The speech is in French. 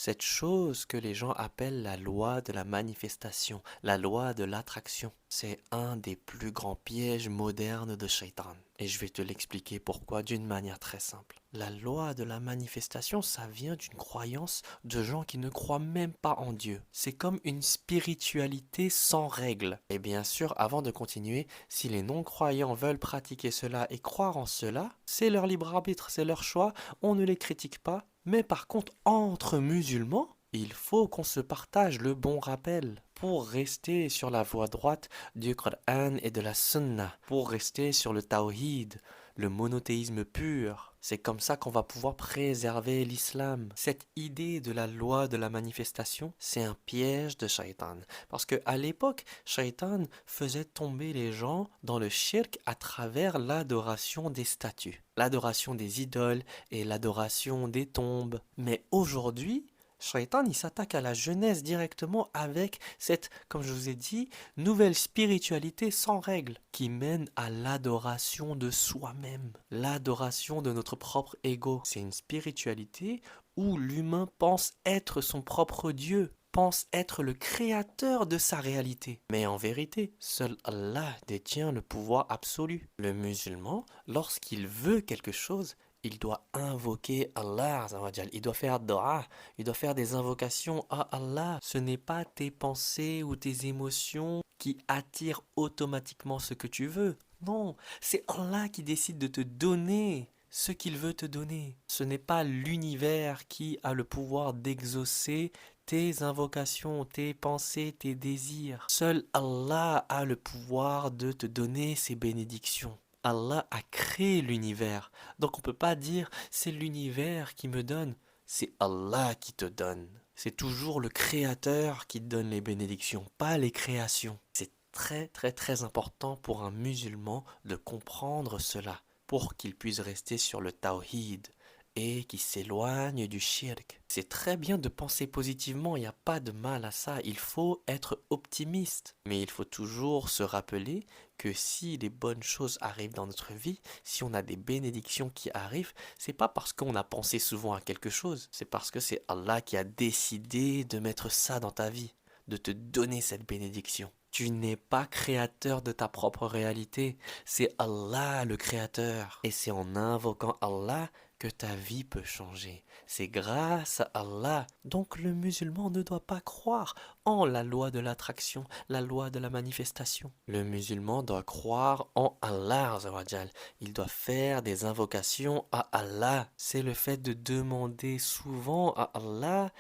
cette chose que les gens appellent la loi de la manifestation, la loi de l'attraction. C'est un des plus grands pièges modernes de Shaitan. Et je vais te l'expliquer pourquoi d'une manière très simple. La loi de la manifestation, ça vient d'une croyance de gens qui ne croient même pas en Dieu. C'est comme une spiritualité sans règles. Et bien sûr, avant de continuer, si les non-croyants veulent pratiquer cela et croire en cela, c'est leur libre arbitre, c'est leur choix, on ne les critique pas. Mais par contre, entre musulmans, il faut qu'on se partage le bon rappel pour rester sur la voie droite du Coran et de la Sunna, pour rester sur le tawhid, le monothéisme pur. C'est comme ça qu'on va pouvoir préserver l'islam. Cette idée de la loi de la manifestation, c'est un piège de Shaitan. Parce que à l'époque, Shaitan faisait tomber les gens dans le shirk à travers l'adoration des statues, l'adoration des idoles et l'adoration des tombes. Mais aujourd'hui, Shaitan, il s'attaque à la jeunesse directement avec cette, comme je vous ai dit, nouvelle spiritualité sans règles qui mène à l'adoration de soi-même, l'adoration de notre propre ego. C'est une spiritualité où l'humain pense être son propre Dieu, pense être le créateur de sa réalité. Mais en vérité, seul Allah détient le pouvoir absolu. Le musulman, lorsqu'il veut quelque chose, il doit invoquer Allah, Azza wa Jal. Il doit faire dua, il doit faire des invocations à Allah. Ce n'est pas tes pensées ou tes émotions qui attirent automatiquement ce que tu veux. Non, c'est Allah qui décide de te donner ce qu'il veut te donner. Ce n'est pas l'univers qui a le pouvoir d'exaucer tes invocations, tes pensées, tes désirs. Seul Allah a le pouvoir de te donner ses bénédictions. Allah a créé l'univers. Donc on ne peut pas dire c'est l'univers qui me donne, c'est Allah qui te donne. C'est toujours le créateur qui te donne les bénédictions, pas les créations. C'est très très très important pour un musulman de comprendre cela, pour qu'il puisse rester sur le tawhid et qu'il s'éloigne du shirk. C'est très bien de penser positivement, il n'y a pas de mal à ça, il faut être optimiste. Mais il faut toujours se rappeler que si les bonnes choses arrivent dans notre vie, si on a des bénédictions qui arrivent, c'est pas parce qu'on a pensé souvent à quelque chose, c'est parce que c'est Allah qui a décidé de mettre ça dans ta vie, de te donner cette bénédiction. Tu n'es pas créateur de ta propre réalité, c'est Allah le créateur. Et c'est en invoquant Allah que ta vie peut changer. C'est grâce à Allah. Donc le musulman ne doit pas croire en la loi de l'attraction, la loi de la manifestation. Le musulman doit croire en Allah, Azza wa Jal. Il doit faire des invocations à Allah. C'est le fait de demander souvent à Allah